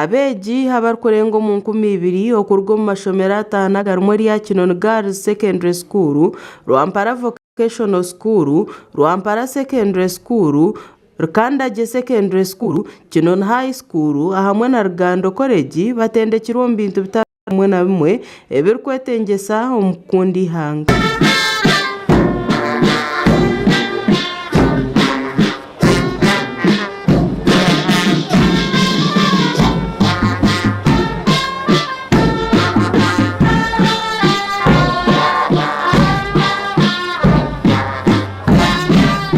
abeji Abarikurenga mu 2000 okurwa mu mashomero atano garimo lya Kinoni Girls Secondary School, Rwampara Vocational School, Rwampara Secondary School, Rukandage Secondary School, Kinoni High School ahamwe na Rugando College Batendekirwe mu bintu bitamwe na bimwe ebirikwetengesa omukundi hanga.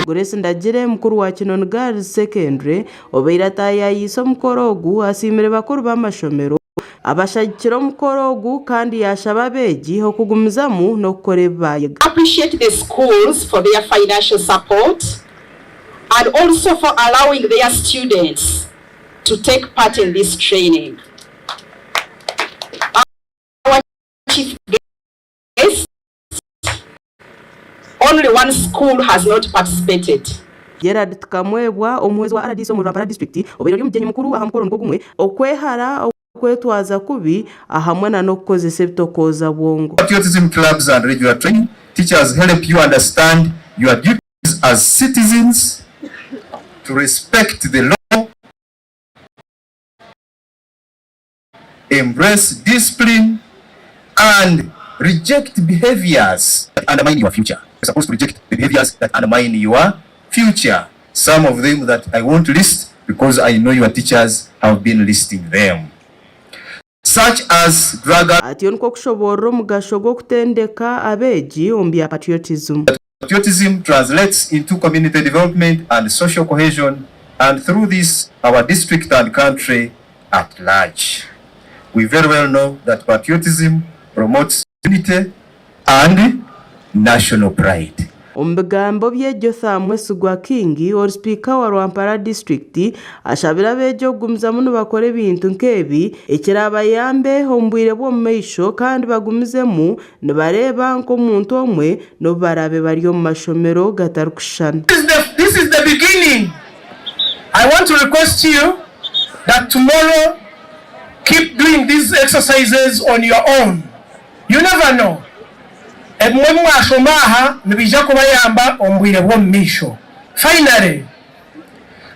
Grace Ndagire mukuru wa Kinoni Girls Secondary obeira tayayiso mukorogu asimire bakuru b'amashomero abashakira mukorogu kandi yashaba abeji okugumizamu no kukorebaye. Appreciate the schools for their financial support and also for allowing their students to take part in this training. Our chief guest, only one school has not participated. Gerard Tukamwebwa omwezi wa RDC mu Rwampara district obero mjenyi mukuru ahamukoro ngogumwe okwehara okwetwaza kubi ahamwe na nokozesa ebitokoza bwongo. Patriotism clubs and regular training teachers help you understand your duties as citizens to respect the law, embrace discipline and reject behaviors that undermine your future. You're supposed to reject the behaviors that undermine your future. Some of them that I won't list because I know your teachers have been listing them. Such as drug ation ko kushobora mugasho go kutendeka abeji ombya patriotism. Patriotism translates into community development and social cohesion, and through this our district and country at large. We very well know that patriotism promotes unity and national pride. Ombigambo byejo Thamwe Sugwa Kingi or speaker wa Rwampara district ashabira bejo gumiza muno bakore bintu nkebi ekiraba yambe hombwire bwo meisho kandi bagumizemu nibareba nko muntu omwe no barabe bari mu mashomero gatarukushana. This is the beginning. I want to request you that tomorrow keep doing these exercises on your own. You never know. Finally,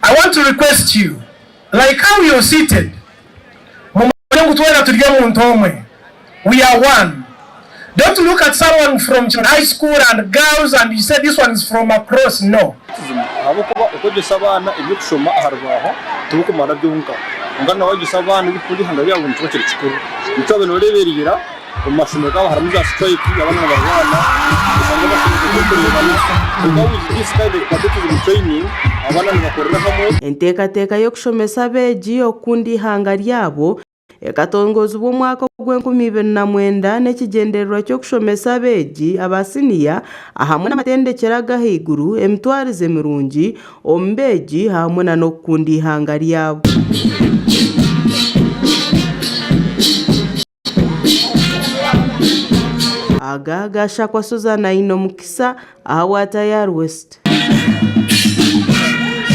I want to request you, like how you're seated, we are one. Don't look at someone from high school and girls and you say this one is from across. No. Enteekateeka y'okushomesa abeegi okundi ihanga lyabo ekatongozibwa omwaka gw'2029 n'ekigendererwa ky'okushomesa abeegi abasiniya ahamwe n'amatendekero ag'ahaiguru emitwarize mirungi omu beegi hamwe n'okukundi ihanga lyabo. Aga gashakwa Suzana ino mukisa ahawata ya West.